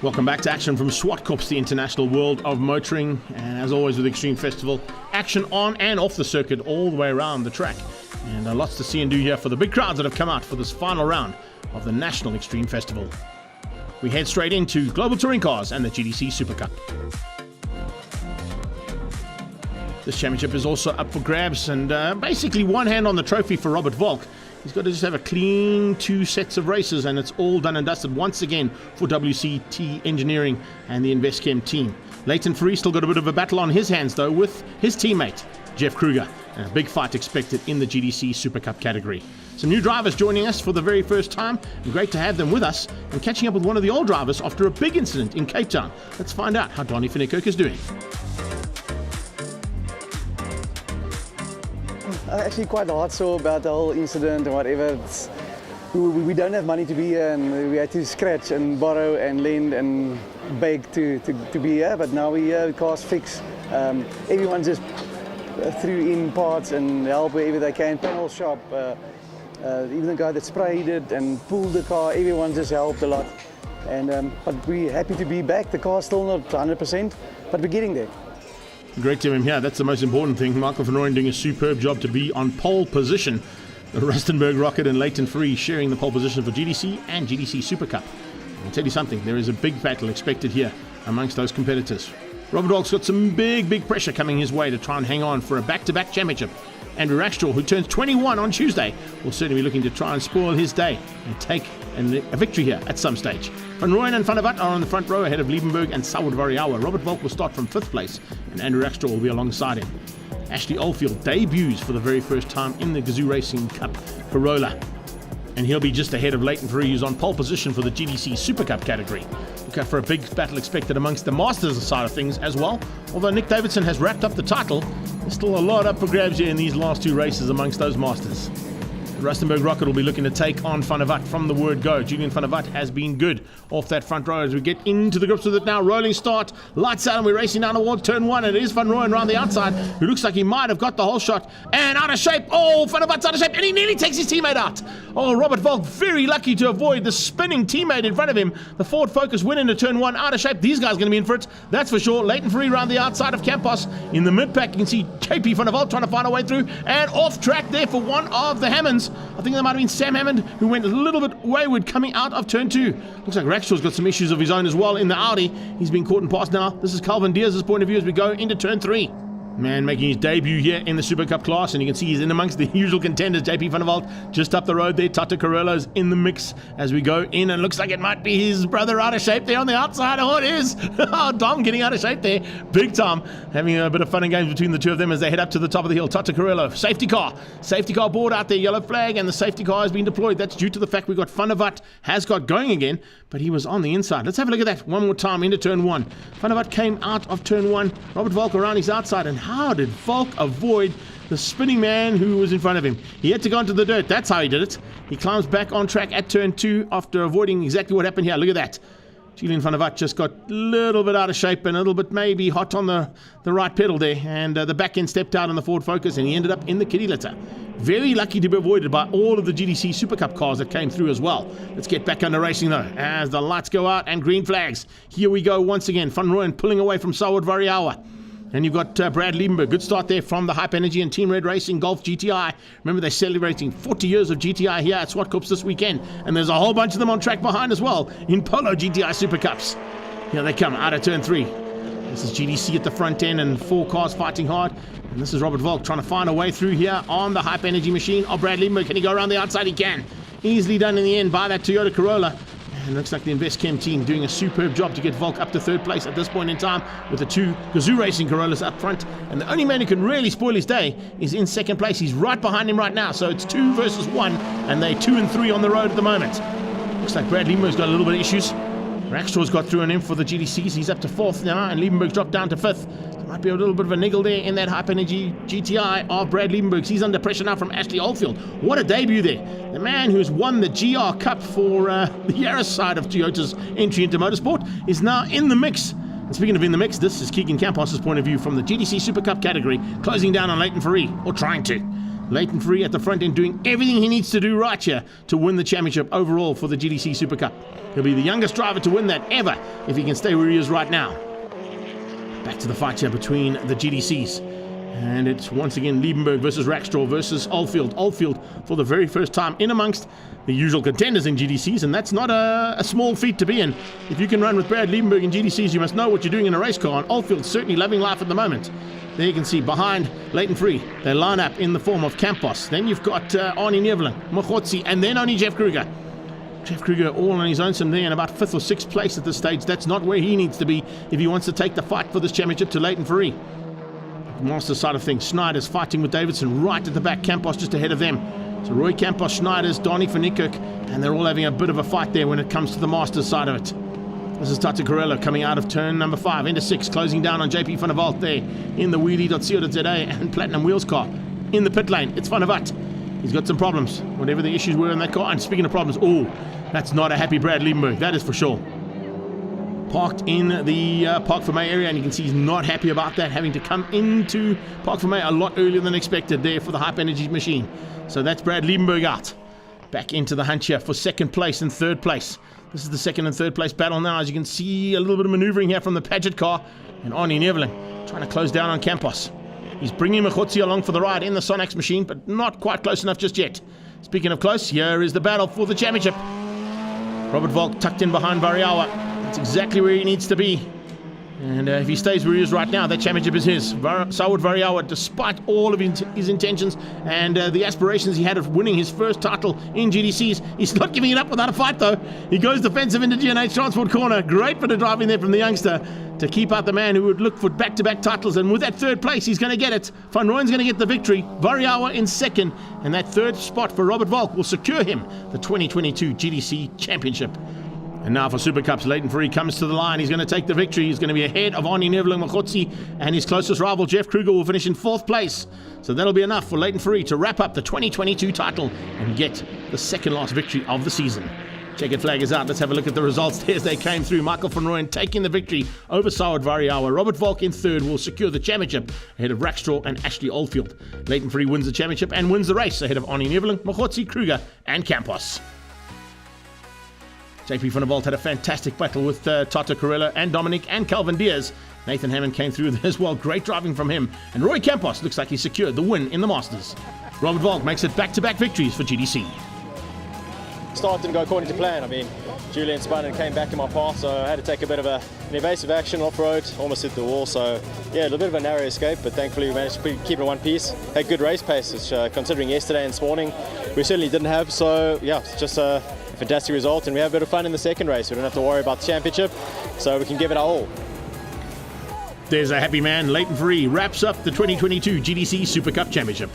Welcome back to action from Zwartkops, the international world of motoring. And as always with Extreme Festival, action on and off the circuit all the way around the track. And lots to see and do here for the big crowds that have come out for this final round of the National Extreme Festival. We head straight into Global Touring Cars and the GTC Super Cup. This championship is also up for grabs, and basically one hand on the trophy for Robert Volk. He's got to just have a clean 2 sets of races, and it's all done and dusted once again for WCT Engineering and the InvestChem team. Leighton Free still got a bit of a battle on his hands, though, with his teammate, Jeff Kruger. And a big fight expected in the GTC Super Cup category. Some new drivers joining us for the very first time, and great to have them with us and catching up with one of the old drivers after a big incident in Cape Town. Let's find out how Donnie van der Kerk is doing. Actually quite hard so about the whole incident and whatever. We don't have money to be here, and we had to scratch and borrow and lend and beg to be here, but now we're here, the car's fixed. Everyone just threw in parts and help wherever they can, panel shop, even the guy that sprayed it and pulled the car, everyone just helped a lot. And but we're happy to be back. The car's still not 100%, but we're getting there. Great to have him here. That's the most important thing. Michael van Rooyen doing a superb job to be on pole position. The Rustenburg Rocket and Leighton Free sharing the pole position for GTC and GTC Super Cup. I'll tell you something, there is a big battle expected here amongst those competitors. Robert Volk's got some big pressure coming his way to try and hang on for a back-to-back championship. Andrew Rackstraw, who turns 21 on Tuesday, will certainly be looking to try and spoil his day and take a victory here at some stage. Van Rooyen and Van der Walt are on the front row ahead of Liebenberg and Zwartkops. Robert Volk will start from 5th place, and Andrew Rackstraw will be alongside him. Ashley Oldfield debuts for the very first time in the Gazoo Racing Cup Corolla, and he'll be just ahead of Leighton Free, who's on pole position for the GTC Super Cup category. Look out for a big battle expected amongst the Masters side of things as well. Although Nick Davidson has wrapped up the title, there's still a lot up for grabs here in these last 2 races amongst those Masters. The Rustenburg Rocket will be looking to take on Van der Walt from the word go. Julian Van der Walt has been good off that front row as we get into the grips with it now. Rolling start, lights out, and we're racing down towards turn 1. And it is Van Rooyen around the outside, who looks like he might have got the whole shot. And out of shape. Oh, Van der Walt's out of shape, and he nearly takes his teammate out. Oh, Robert Volk very lucky to avoid the spinning teammate in front of him. The Ford Focus went into turn 1, out of shape. These guys are going to be in for it, that's for sure. Leighton Free around the outside of Campos. In the mid-pack, you can see JP Van der Walt trying to find a way through. And off track there for one of the Hammonds. I think there might have been Sam Hammond, who went a little bit wayward coming out of turn 2. Looks like Rackstraw's got some issues of his own as well in the Audi. He's been caught and passed now. This is Calvin Diaz's point of view as we go into turn 3. Man making his debut here in the Super Cup class, and you can see he's in amongst the usual contenders. JP Van der Walt just up the road there. Tata Carello's in the mix as we go in, and looks like it might be his brother out of shape there on the outside. Oh, it is. Dom getting out of shape there. Big Tom having a bit of fun and games between the two of them as they head up to the top of the hill. Tata Carello, safety car board out there, yellow flag, and the safety car has been deployed. That's due to the fact we got Van der Walt has got going again, but he was on the inside. Let's have a look at that one more time into turn 1. Van der Walt came out of turn 1. Robert Volk around his outside, and how did Volk avoid the spinning man who was in front of him? He had to go into the dirt. That's how he did it. He climbs back on track at turn 2 after avoiding exactly what happened here. Look at that. Julian Van der Walt just got a little bit out of shape and a little bit maybe hot on the right pedal there, and the back end stepped out on the Ford Focus, and he ended up in the kitty litter. Very lucky to be avoided by all of the GTC Super Cup cars that came through as well. Let's get back under racing though as the lights go out and green flags. Here we go once again. Van Rooyen pulling away from Zwartkops. And you've got Brad Liebenberg. Good start there from the Hype Energy and Team Red Racing Golf GTI. Remember, they're celebrating 40 years of GTI here at Zwartkops this weekend. And there's a whole bunch of them on track behind as well in Polo GTI Super Cups. Here they come out of turn 3. This is GTC at the front end and 4 cars fighting hard. And this is Robert Volk trying to find a way through here on the Hype Energy machine. Oh, Brad Liebenberg, can he go around the outside? He can. Easily done in the end by that Toyota Corolla. And looks like the InvestChem team doing a superb job to get Volk up to 3rd place at this point in time with the 2 Gazoo Racing Corollas up front. And the only man who can really spoil his day is in 2nd place. He's right behind him right now. So it's 2 versus 1, and they're 2 and 3 on the road at the moment. Looks like Brad Liebenberg's got a little bit of issues. Rackstraw's got through on him for the GTCs. He's up to 4th now, and Liebenberg's dropped down to 5th. There might be a little bit of a niggle there in that Hype Energy GTI of Brad Liebenberg's. He's under pressure now from Ashley Oldfield. What a debut there. The man who's won the GR Cup for the Yaris side of Toyota's entry into motorsport is now in the mix. And speaking of in the mix, this is Keegan Campos' point of view from the GTC Super Cup category, closing down on Leighton Free, or trying to. Leighton Free at the front end doing everything he needs to do right here to win the championship overall for the GTC Super Cup. He'll be the youngest driver to win that ever if he can stay where he is right now. Back to the fight here between the GTCs. And it's once again Liebenberg versus Rackstraw versus Oldfield. Oldfield for the very first time in amongst the usual contenders in GTCs, and that's not a small feat to be in. If you can run with Brad Liebenberg in GTCs, you must know what you're doing in a race car, and Oldfield's certainly loving life at the moment. There you can see behind Leighton Free, they line up in the form of Campos. Then you've got Arnie Nevlin, Mochotsi, and then only Jeff Kruger. Jeff Kruger all on his own some there in about 5th or 6th place at this stage. That's not where he needs to be if he wants to take the fight for this championship to Leighton Free. Master side of things, Schneider's fighting with Davidson right at the back, Campos just ahead of them. So Roy Campos, Schneiders, Donnie van Niekerk, and they're all having a bit of a fight there when it comes to the Masters side of it. This is Tata Corello coming out of turn number 5 into 6, closing down on JP van der Walt there in the wheelie.co.za and Platinum Wheels car in the pit lane. It's Van der Walt. He's got some problems, whatever the issues were in that car. And speaking of problems, oh, that's not a happy Brad Liebenberg, that is for sure. Parked in the Park for May area, and you can see he's not happy about that, having to come into Park for May a lot earlier than expected there for the Hype Energy machine. So that's Brad Liebenberg out. Back into the hunt here for 2nd place and 3rd place. This is the 2nd and 3rd place battle now. As you can see, a little bit of maneuvering here from the Paget car, and Arnie Nevlin trying to close down on Campos. He's bringing Machotsi along for the ride in the Sonax machine, but not quite close enough just yet. Speaking of close, here is the battle for the championship. Robert Volk tucked in behind Variawa. That's exactly where he needs to be. And if he stays where he is right now, that championship is his. Saud Variawa, despite all of his intentions and the aspirations he had of winning his first title in GTCs, he's not giving it up without a fight though. He goes defensive into G&H Transport corner. Great bit of driving there from the youngster to keep out the man who would look for back-to-back titles. And with that 3rd place, he's going to get it. Van Rooyen's going to get the victory. Variawa in 2nd. And that 3rd spot for Robert Volk will secure him the 2022 GTC Championship. And now for Super Cups, Leighton Free comes to the line. He's going to take the victory. He's going to be ahead of Arnie Nevlin Machotsi, and his closest rival, Jeff Kruger, will finish in 4th place. So that'll be enough for Leighton Free to wrap up the 2022 title and get the 2nd last victory of the season. Checkered flag is out. Let's have a look at the results as they came through. Michael van Rooyen taking the victory over Saud Variawa. Robert Volk in 3rd will secure the championship ahead of Rackstraw and Ashley Oldfield. Leighton Free wins the championship and wins the race ahead of Arnie Nevlin, Machotsi, Kruger, and Campos. JP van der Walt had a fantastic battle with Tata Corello and Dominic and Calvin Diaz. Nathan Hammond came through there as well. Great driving from him. And Roy Campos looks like he secured the win in the Masters. Robert Volk makes it back-to-back victories for GTC. Start didn't go according to plan. I mean, Julian spun and came back in my path, so I had to take a bit of an evasive action off-road, almost hit the wall. So yeah, a little bit of a narrow escape, but thankfully we managed to keep it in one piece. Had good race pace, which considering yesterday and this morning, we certainly didn't have. So yeah, it's just a fantastic result, and we have a bit of fun in the 2nd race. We don't have to worry about the championship, so we can give it our all. There's a happy man. Leighton Free wraps up the 2022 GTC Super Cup Championship.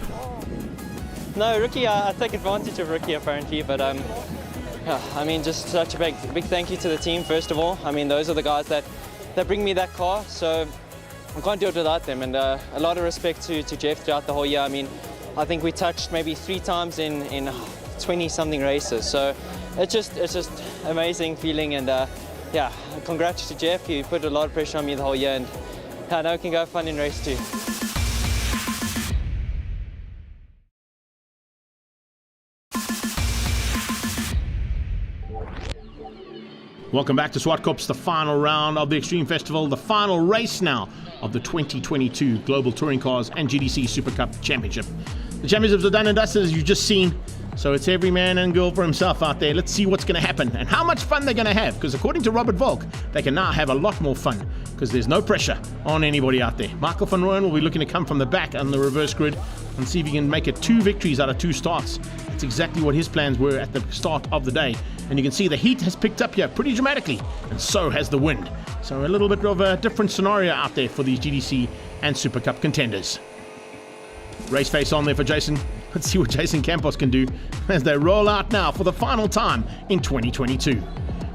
No, rookie, I take advantage of rookie apparently, but I mean, just such a big thank you to the team first of all. I mean, those are the guys that bring me that car, so I can't do it without them. And a lot of respect to Jeff throughout the whole year. I mean, I think we touched maybe 3 times in 20-something races, so it's just amazing feeling. And yeah, congrats to Jeff. He put a lot of pressure on me the whole year, and I know it can go fun in race too. Welcome back to Zwartkops, the final round of the Extreme Festival, the final race now of the 2022 Global Touring Cars and GTC Super Cup Championship. The championships are done and dusted, as you've just seen, so it's every man and girl for himself out there. Let's see what's going to happen and how much fun they're going to have, because according to Robert Volk, they can now have a lot more fun because there's no pressure on anybody out there. Michael van Rooyen will be looking to come from the back on the reverse grid and see if he can make it 2 victories out of 2 starts. That's exactly what his plans were at the start of the day. And you can see the heat has picked up here pretty dramatically, and so has the wind. So a little bit of a different scenario out there for these GTC and Super Cup contenders. Race face on there for Jason. Let's see what Jason Campos can do as they roll out now for the final time in 2022.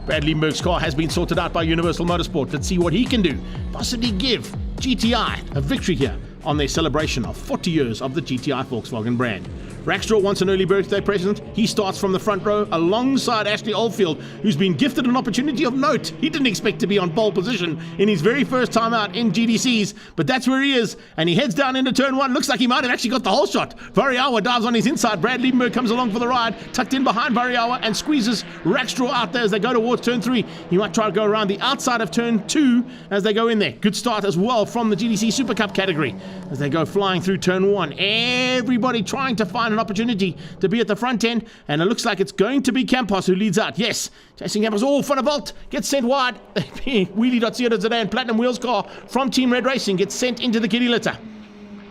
Brad Liebenberg's car has been sorted out by Universal Motorsport. Let's see what he can do. Possibly give GTI a victory here on their celebration of 40 years of the GTI Volkswagen brand. Rackstraw wants an early birthday present. He starts from the front row alongside Ashley Oldfield, who's been gifted an opportunity of note. He didn't expect to be on pole position in his very first time out in GTCs, but that's where he is, and he heads down into turn 1. Looks like he might have actually got the whole shot. Variawa dives on his inside. Brad Liebenberg comes along for the ride, tucked in behind Variawa, and squeezes Rackstraw out there as they go towards turn 3. He might try to go around the outside of turn 2 as they go in there. Good start as well from the GTC Super Cup category as they go flying through turn 1. Everybody trying to find an opportunity to be at the front end, and it looks like it's going to be Campos who leads out. Yes, Jason Campos, Van der Walt gets sent wide. Wheelie.co.za and Platinum Wheels car from Team Red Racing gets sent into the kiddie litter.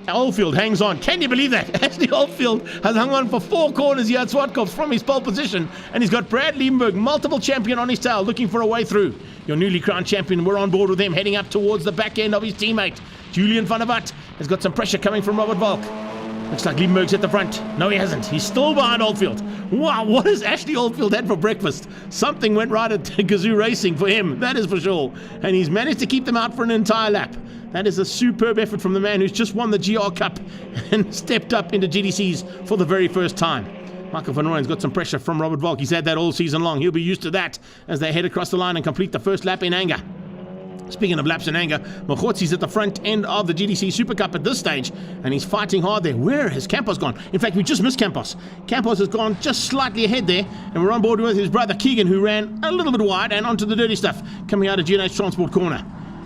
Oldfield hangs on. Can you believe that? Ashley Oldfield has hung on for 4 corners here at Zwartkops from his pole position, and he's got Brad Liebenberg, multiple champion, on his tail, looking for a way through. Your newly crowned champion, we're on board with him, heading up towards the back end of his teammate. Julian van der Walt has got some pressure coming from Robert Volk. Looks like Liebenberg's at the front. No, he hasn't. He's still behind Oldfield. Wow, what has Ashley Oldfield had for breakfast? Something went right at Gazoo Racing for him, that is for sure. And he's managed to keep them out for an entire lap. That is a superb effort from the man who's just won the GR Cup and stepped up into GTCs for the very first time. Michael van Rooyen's got some pressure from Robert Volk. He's had that all season long. He'll be used to that as they head across the line and complete the first lap in anger. Speaking of laps in anger, Mokhotzi's at the front end of the GTC Super Cup at this stage, and he's fighting hard there. Where has Campos gone? In fact, we just missed Campos. Campos has gone just slightly ahead there, and we're on board with his brother Keegan, who ran a little bit wide and onto the dirty stuff, coming out of G&H Transport corner.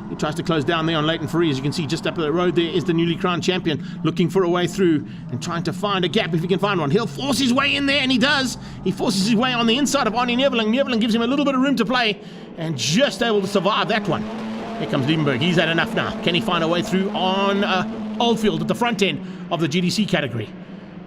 He tries to close down there on Leighton Free. As you can see, just up the road there is the newly crowned champion, looking for a way through and trying to find a gap if he can find one. He'll force his way in there, and he does. He forces his way on the inside of Arnie Neveling. Neveling gives him a little bit of room to play, and just able to survive that one. Here comes Liebenberg. He's had enough now. Can he find a way through on Oldfield at the front end of the GTC category?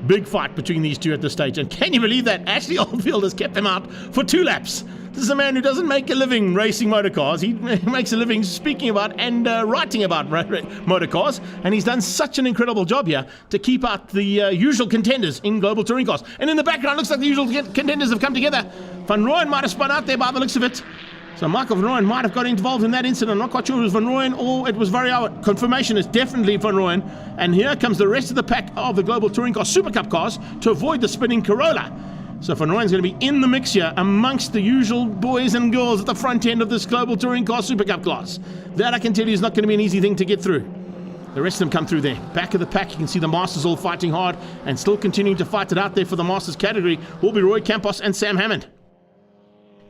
Big fight between these two at this stage. And can you believe that? Ashley Oldfield has kept them out for 2 laps. This is a man who doesn't make a living racing motorcars. He makes a living speaking about and writing about motorcars. And he's done such an incredible job here to keep out the usual contenders in global touring cars. And in the background, looks like the usual contenders have come together. Van Rooyen might have spun out there by the looks of it. So Michael van Rooyen might have got involved in that incident. I'm not quite sure it was Van Rooyen or it was Variawa. Confirmation is definitely Van Rooyen. And here comes the rest of the pack of the Global Touring Car Super Cup cars to avoid the spinning Corolla. So Van Rooyen's going to be in the mix here amongst the usual boys and girls at the front end of this Global Touring Car Super Cup class. That I can tell you is not going to be an easy thing to get through. The rest of them come through there. Back of the pack, you can see the Masters all fighting hard and still continuing to fight it out there for the Masters category will be Roy Campos and Sam Hammond.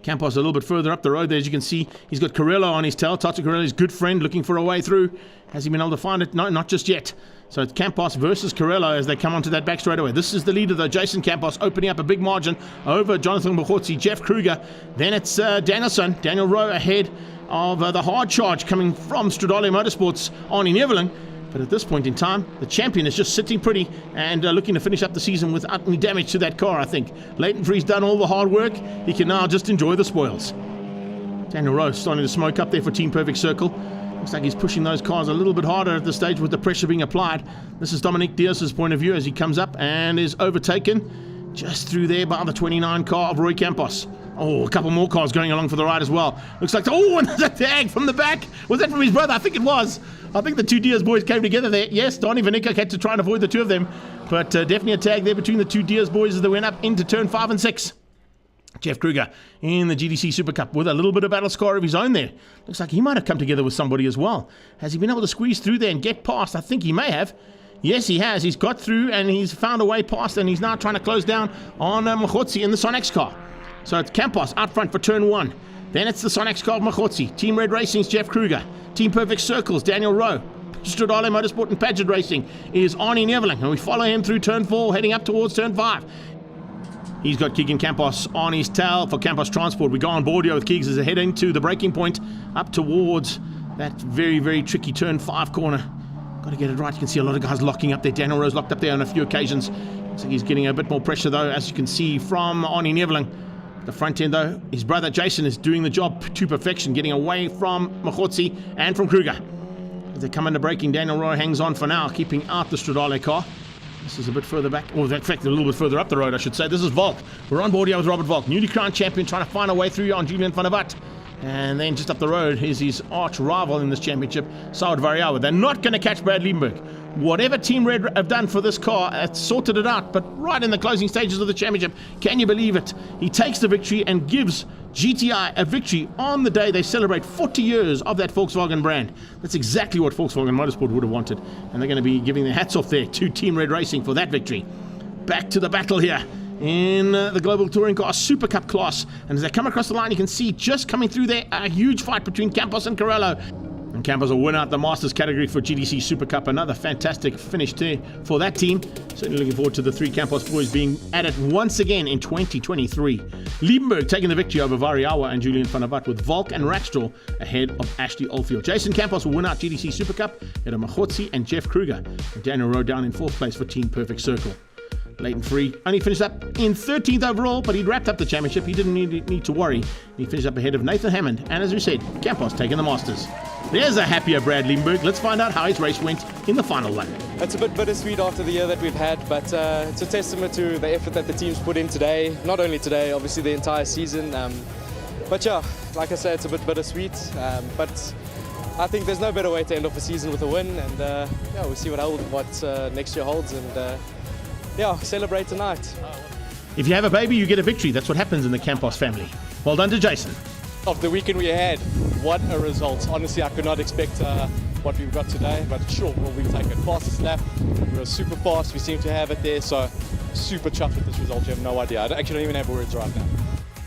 Campos a little bit further up the road there. As you can see, he's got Carello on his tail. Tata Carello, his good friend, looking for a way through. Has he been able to find it? No, not just yet. So it's Campos versus Carello as they come onto that back straightaway. This is the leader, though, Jason Campos, opening up a big margin over Jonathan Mokhotzi, Jeff Kruger. Then it's Daniel Rowe ahead of the hard charge coming from Stradale Motorsports, Arnie Neveling. But at this point in time, the champion is just sitting pretty and looking to finish up the season without any damage to that car, I think. Leighton Free's done all the hard work. He can now just enjoy the spoils. Daniel Rowe starting to smoke up there for Team Perfect Circle. Looks like he's pushing those cars a little bit harder at this stage with the pressure being applied. This is Dominic Diaz's point of view as he comes up and is overtaken just through there by the 29 car of Roy Campos. Oh, a couple more cars going along for the ride as well. Looks like, oh, and there's a tag from the back. Was that from his brother? I think it was. I think the two Diaz boys came together there. Yes, Donnie Vanica had to try and avoid the two of them. But definitely a tag there between the two Diaz boys as they went up into turn 5 and 6. Jeff Kruger in the GTC Super Cup with a little bit of battle scar of his own there. Looks like he might have come together with somebody as well. Has he been able to squeeze through there and get past? I think he may have. Yes, he has. He's got through and he's found a way past, and he's now trying to close down on Mokhotzi in the Sonex car. So it's Campos out front for turn 1. Then it's the Sonex car of Mokhotzi. Team Red Racing's Jeff Kruger. Team Perfect Circles, Daniel Rowe. Stradale Motorsport and Paget Racing is Arnie Neveling, and we follow him through turn 4, heading up towards turn 5. He's got Keegan Campos on his tail for Campos Transport. We go on board here with Keegs as they head into the braking point up towards that very, very tricky turn 5 corner. Got to get it right. You can see a lot of guys locking up there. Daniel Rowe's locked up there on a few occasions. Looks like he's getting a bit more pressure, though, as you can see from Arnie Neveling. The front end, though, his brother Jason is doing the job to perfection, getting away from Mokhotzi and from Kruger. As they come into braking, Daniel Rowe hangs on for now, keeping out the Stradale car. This is a bit further back, or in fact, a little bit further up the road, I should say. This is Volk. We're on board here with Robert Volk, newly crowned champion, trying to find a way through on Julian van der Walt. And then just up the road is his arch rival in this championship, Saud Variawa. They're not going to catch Brad Liebenberg. whatever Team Red have done for this car, it's sorted it out. But right in the closing stages of the championship, can you believe it? He takes the victory and gives GTI a victory on the day they celebrate 40 years of that Volkswagen brand. That's exactly what Volkswagen Motorsport would have wanted. And they're going to be giving their hats off there to Team Red Racing for that victory. Back to the battle here in the Global Touring Car Super Cup class. And as they come across the line, you can see just coming through there a huge fight between Campos and Carello. And Campos will win out the Masters category for GTC Super Cup. Another fantastic finish there for that team. Certainly looking forward to the three Campos boys being at it once again in 2023. Liebenberg taking the victory over Variawa and Julian van der Walt, with Volk and Rackstraw ahead of Ashley Oldfield. Jason Campos will win out GTC Super Cup ahead of Machotzi and Jeff Kruger. And Daniel Rowe down in 4th place for Team Perfect Circle. Leighton Free only finished up in 13th overall, but he'd wrapped up the championship. He didn't need to worry. He finished up ahead of Nathan Hammond, and as we said, Campos taking the Masters. There's a happier Brad Liebenberg. Let's find out how his race went in the final one. It's a bit bittersweet after the year that we've had, but it's a testament to the effort that the team's put in today. Not only today, obviously the entire season. But yeah, like I said, it's a bit bittersweet. But I think there's no better way to end off a season with a win, and yeah, we'll see what next year holds, and yeah, celebrate tonight. If you have a baby, you get a victory. That's what happens in the Campos family. Well done to Jason. Of the weekend we had, what a result. Honestly, I could not expect what we've got today, but sure, we'll take it. Fastest lap, we were super fast, we seem to have it there, so super chuffed with this result. You have no idea. I actually don't even have words right now.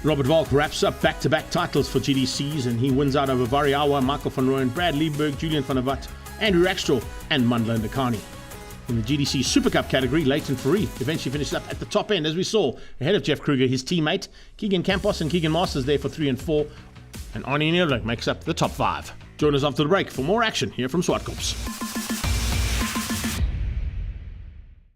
Robert Volk wraps up back-to-back titles for GDCs, and he wins out over Variawa, Michael van Rooyen, Brad Liebenberg, Julian van der Walt, Andrew Rackstraw, and Mandla Ndakani. In the GDC Super Cup category, Leighton Free eventually finished up at the top end, as we saw, ahead of Jeff Kruger, his teammate. Keegan Campos and Keegan Masters there for 3 and 4. And Arnie Nierling makes up the top 5. Join us after the break for more action here from Zwartkops.